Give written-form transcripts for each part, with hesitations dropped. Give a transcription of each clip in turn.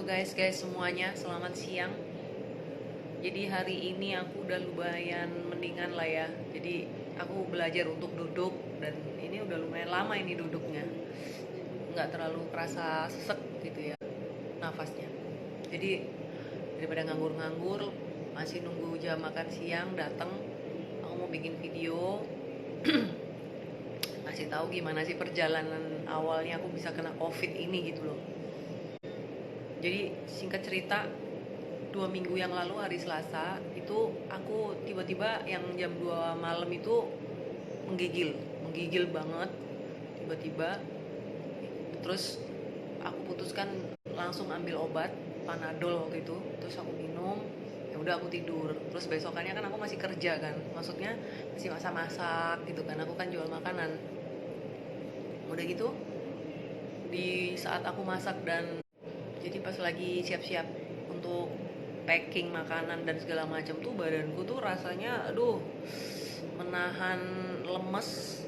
guys semuanya, selamat siang. Jadi hari ini aku udah lumayan mendingan lah ya. Jadi aku belajar untuk duduk dan ini udah lumayan lama ini duduknya. Nggak terlalu kerasa sesek gitu ya nafasnya. Jadi daripada nganggur-nganggur masih nunggu jam makan siang datang, aku mau bikin video ngasih tahu gimana sih perjalanan awalnya aku bisa kena COVID ini gitu loh. Jadi singkat cerita, 2 minggu yang lalu hari Selasa itu aku tiba-tiba yang jam 2 malam itu menggigil banget tiba-tiba. Terus aku putuskan langsung ambil obat Panadol waktu itu, terus aku minum. Ya udah aku tidur. Terus besokannya kan aku masih kerja kan, maksudnya masih masak-masak gitu kan, aku kan jual makanan. Udah gitu di saat aku masak dan jadi pas lagi siap-siap untuk packing makanan dan segala macam tuh badanku tuh rasanya aduh menahan lemes,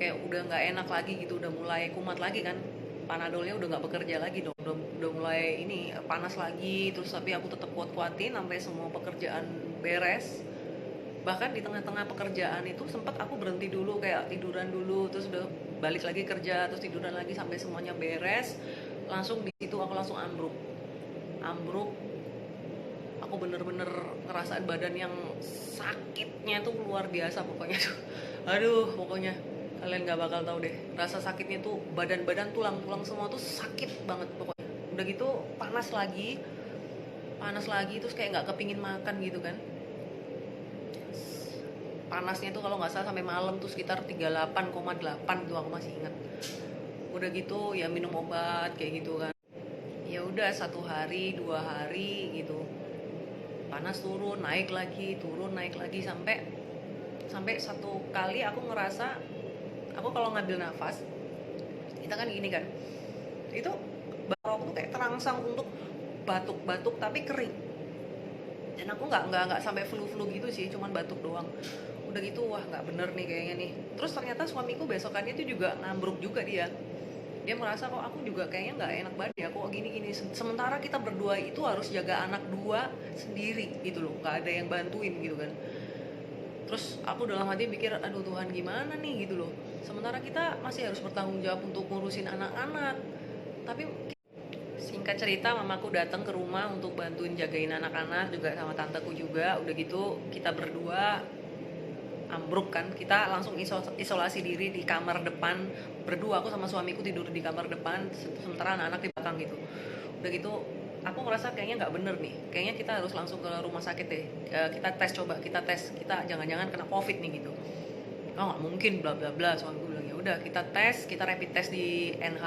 kayak udah nggak enak lagi gitu, udah mulai kumat lagi kan, panadolnya udah nggak bekerja lagi dong, udah mulai ini panas lagi. Terus tapi aku tetap kuat-kuatin sampai semua pekerjaan beres. Bahkan di tengah-tengah pekerjaan itu sempat aku berhenti dulu, kayak tiduran dulu, terus udah balik lagi kerja, terus tiduran lagi sampai semuanya beres. Langsung di situ aku langsung ambruk. Aku bener-bener ngerasain badan yang sakitnya tuh luar biasa pokoknya tuh. Aduh, pokoknya kalian nggak bakal tahu deh rasa sakitnya tuh, badan tulang semua tuh sakit banget pokoknya. Udah gitu panas lagi terus kayak nggak kepingin makan gitu kan. Panasnya tuh kalau nggak salah sampai malam tuh sekitar 38,8 tuh, aku masih ingat. Udah gitu ya minum obat kayak gitu kan. Ya udah 1 hari 2 hari gitu, panas turun naik lagi sampai satu kali aku ngerasa, aku kalau ngambil nafas kita kan gini kan, itu baru aku tuh kayak terangsang untuk batuk-batuk tapi kering. Dan aku nggak sampai flu gitu sih, cuman batuk doang. Udah gitu wah nggak bener nih kayaknya nih. Terus ternyata suamiku besokannya tuh juga ngambruk juga dia merasa kok aku juga kayaknya nggak enak badan ya, kok gini sementara kita berdua itu harus jaga anak 2 sendiri gitu loh, nggak ada yang bantuin gitu kan. Terus aku dalam hati pikir aduh Tuhan gimana nih gitu loh, sementara kita masih harus bertanggung jawab untuk ngurusin anak-anak. Tapi singkat cerita mamaku datang ke rumah untuk bantuin jagain anak-anak juga sama tanteku juga. Udah gitu kita berdua ambruk kan, kita langsung isolasi diri di kamar depan berdua. Aku sama suamiku tidur di kamar depan, sementara anak-anak di belakang gitu. Udah gitu aku ngerasa kayaknya nggak bener nih, kayaknya kita harus langsung ke rumah sakit deh. Kita tes, kita jangan-jangan kena covid nih gitu. Oh nggak mungkin bla bla bla, suamiku bilang. Ya udah kita tes, kita rapid test di NH.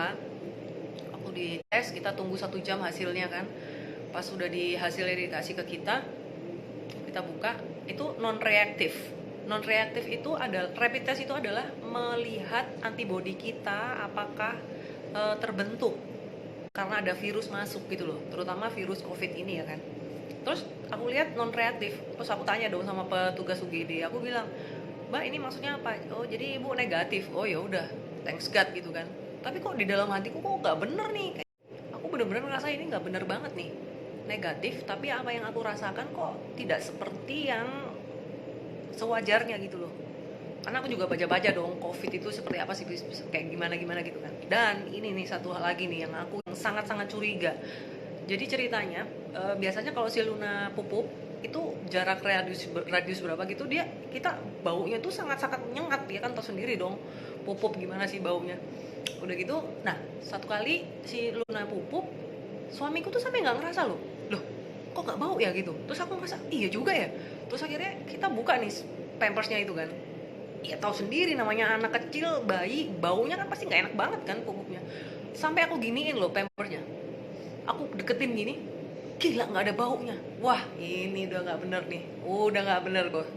Aku di tes, kita tunggu 1 jam hasilnya kan. Pas sudah di hasilnya dikasih ke kita buka, itu non reaktif itu adalah, rapid test itu adalah melihat antibodi kita apakah terbentuk karena ada virus masuk gitu loh, terutama virus COVID ini ya kan. Terus aku lihat non reaktif, terus aku tanya dong sama petugas UGD, aku bilang, Mbak ini maksudnya apa? Oh jadi ibu negatif. Oh ya udah, thanks God gitu kan. Tapi kok di dalam hatiku kok nggak bener nih, aku bener-bener ngerasa ini nggak bener banget nih, negatif tapi apa yang aku rasakan kok tidak seperti yang sewajarnya gitu loh. Karena aku juga baca-baca dong COVID itu seperti apa sih, kayak gimana gitu kan. Dan ini nih satu hal lagi nih yang aku sangat-sangat curiga. Jadi ceritanya biasanya kalau si Luna pupuk itu jarak radius berapa gitu, kita baunya tuh sangat-sangat menyengat. Dia kan tahu sendiri dong pupuk gimana sih baunya. Udah gitu, nah satu kali si Luna pupuk, suamiku tuh sampai nggak ngerasa loh kok nggak bau ya gitu. Terus aku ngerasa iya juga ya. Terus akhirnya kita buka nih pampersnya itu kan, ya tahu sendiri namanya anak kecil bayi, baunya kan pasti nggak enak banget kan pupuknya. Sampai aku giniin loh pampersnya, aku deketin gini, gila nggak ada baunya. Wah ini udah nggak bener nih, udah nggak bener kok.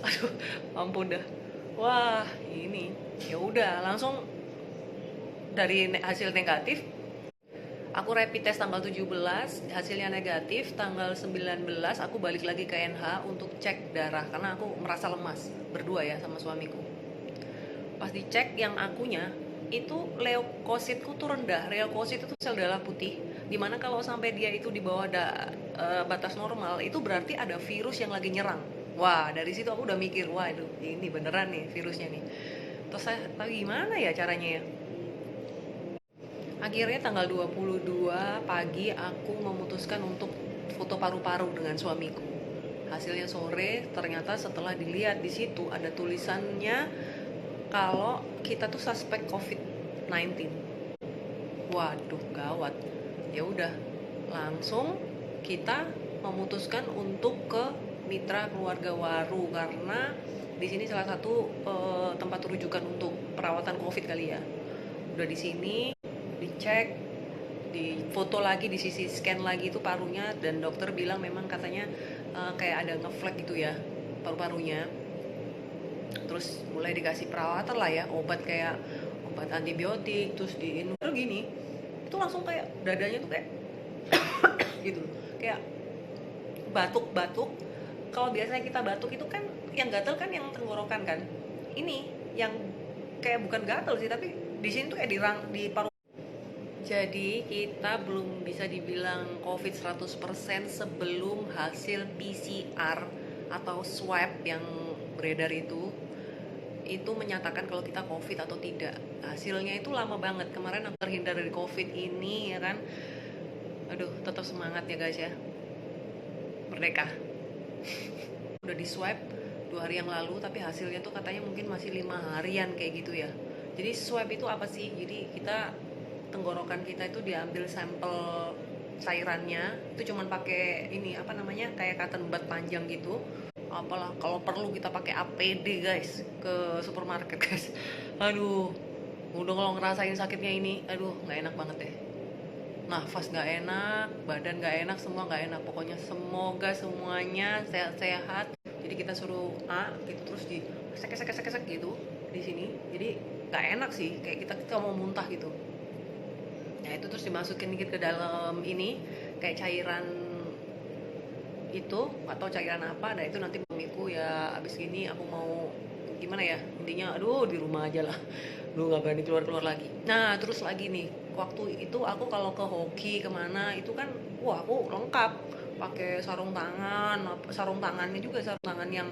Aduh ampun dah. Wah ini ya udah langsung dari hasil negatif. Aku rapid test tanggal 17, hasilnya negatif. Tanggal 19 aku balik lagi ke NH untuk cek darah karena aku merasa lemas, berdua ya sama suamiku. Pas dicek yang akunya itu leukositku tuh rendah. Leukosit itu sel darah putih, Dimana kalau sampai dia itu di bawah batas normal, itu berarti ada virus yang lagi nyerang. Wah, dari situ aku udah mikir, wah itu ini beneran nih virusnya nih. Terus saya, tapi gimana ya caranya ya? Akhirnya tanggal 22 pagi aku memutuskan untuk foto paru-paru dengan suamiku. Hasilnya sore, ternyata setelah dilihat di situ ada tulisannya kalau kita tuh suspek COVID-19. Waduh, gawat. Ya udah, langsung kita memutuskan untuk ke mitra keluarga Waru karena di sini salah satu tempat rujukan untuk perawatan COVID kali ya. Udah di sini dicek, di foto lagi, di sisi scan lagi itu parunya, dan dokter bilang memang katanya kayak ada ngeflek gitu ya paru-parunya. Terus mulai dikasih perawatan lah ya, obat kayak obat antibiotik, terus gini, itu langsung kayak dadanya tuh kayak gitu, kayak batuk-batuk. Kalau biasanya kita batuk itu kan yang gatel kan yang tenggorokan kan, ini yang kayak bukan gatel sih, tapi di sini tuh kayak di paru. Jadi kita belum bisa dibilang COVID 100% sebelum hasil PCR atau swab yang beredar itu menyatakan kalau kita COVID atau tidak. Hasilnya itu lama banget. Kemarin aku terhindar dari COVID ini ya kan. Aduh, tetap semangat ya guys ya. Merdeka. Udah di swab 2 hari yang lalu, tapi hasilnya tuh katanya mungkin masih 5 harian kayak gitu ya. Jadi swab itu apa sih? Jadi kita tenggorokan kita itu diambil sampel cairannya, itu cuman pakai ini apa namanya kayak cotton bud panjang gitu. Apalah kalau perlu kita pakai APD guys ke supermarket guys. Aduh, udah kalau ngerasain sakitnya ini, aduh nggak enak banget deh. Nafas nggak enak, badan nggak enak, semua nggak enak. Pokoknya semoga semuanya sehat-sehat. Jadi kita suruh gitu terus di kesek gitu di sini. Jadi nggak enak sih, kayak kita mau muntah gitu. Nah itu terus dimasukin dikit ke dalam ini kayak cairan itu atau cairan apa. Nah itu nanti mamiku ya abis gini aku mau gimana ya, intinya aduh di rumah aja lah, lu nggak berani keluar lagi. Nah terus lagi nih, waktu itu aku kalau ke hoki kemana itu kan wah aku lengkap pakai sarung tangannya juga sarung tangan yang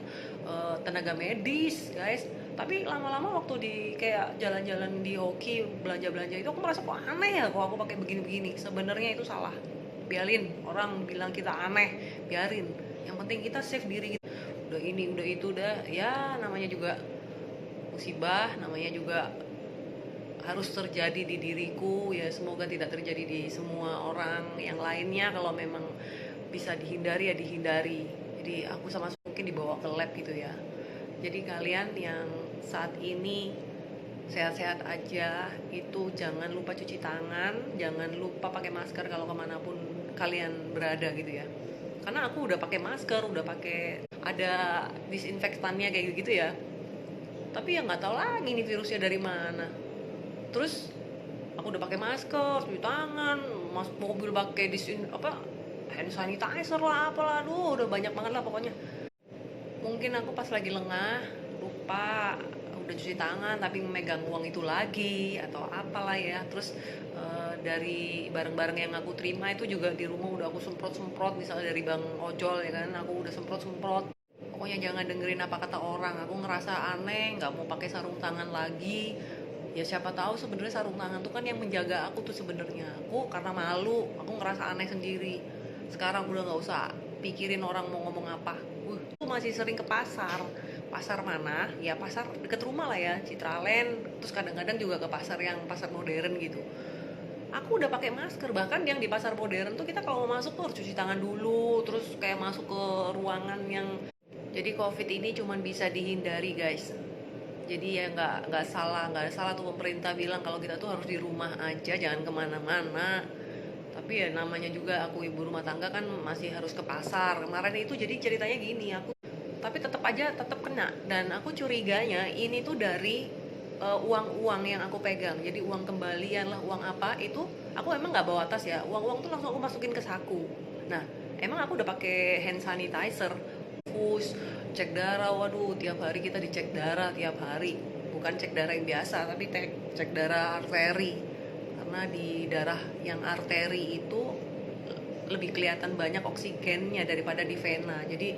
tenaga medis guys. Tapi lama-lama waktu di kayak jalan-jalan di hoki, belanja-belanja itu aku merasa kok aneh ya kalau aku pakai begini-begini. Sebenarnya itu salah, biarin orang bilang kita aneh, biarin, yang penting kita save diri kita. Udah ini udah itu udah ya, namanya juga musibah, namanya juga harus terjadi di diriku ya, semoga tidak terjadi di semua orang yang lainnya. Kalau memang bisa dihindari ya dihindari. Jadi aku sama mungkin dibawa ke lab gitu ya. Jadi kalian yang saat ini sehat-sehat aja, itu jangan lupa cuci tangan, jangan lupa pakai masker kalau kemanapun kalian berada gitu ya. Karena aku udah pakai masker, udah pakai ada disinfektannya kayak gitu ya. Tapi ya nggak tahu lagi nih virusnya dari mana. Terus aku udah pakai masker, cuci tangan, masuk mobil pakai hand sanitizer lah, apalah, aduh udah banyak banget lah pokoknya. Mungkin aku pas lagi lengah lupa udah cuci tangan tapi memegang uang itu lagi atau apalah ya. Terus dari barang-barang yang aku terima itu juga di rumah udah aku semprot misalnya dari bang ojol ya kan, aku udah semprot. Pokoknya jangan dengerin apa kata orang. Aku ngerasa aneh, nggak mau pakai sarung tangan lagi. Ya siapa tahu sebenarnya sarung tangan tuh kan yang menjaga aku tuh sebenarnya. Aku karena malu, aku ngerasa aneh sendiri. Sekarang udah nggak usah pikirin orang mau ngomong apa. Aku masih sering ke pasar mana ya, pasar deket rumah lah ya, Citraland. Terus kadang-kadang juga ke pasar modern gitu. Aku udah pakai masker. Bahkan yang di pasar modern tuh kita kalau mau masuk tuh harus cuci tangan dulu, terus kayak masuk ke ruangan yang. Jadi COVID ini cuman bisa dihindari guys. Jadi ya nggak salah tuh pemerintah bilang kalau kita tuh harus di rumah aja, jangan kemana-mana. Tapi ya namanya juga aku ibu rumah tangga kan masih harus ke pasar. Kemarin itu jadi ceritanya gini, aku tapi tetap kena. Dan aku curiganya ini tuh dari uang yang aku pegang. Jadi uang kembalian lah, uang apa itu aku emang nggak bawa tas ya. Uang tuh langsung aku masukin ke saku. Nah emang aku udah pakai hand sanitizer, cek darah. Waduh tiap hari kita dicek darah tiap hari. Bukan cek darah yang biasa tapi cek darah arteri. karena di darah yang arteri itu lebih kelihatan banyak oksigennya daripada di vena. Jadi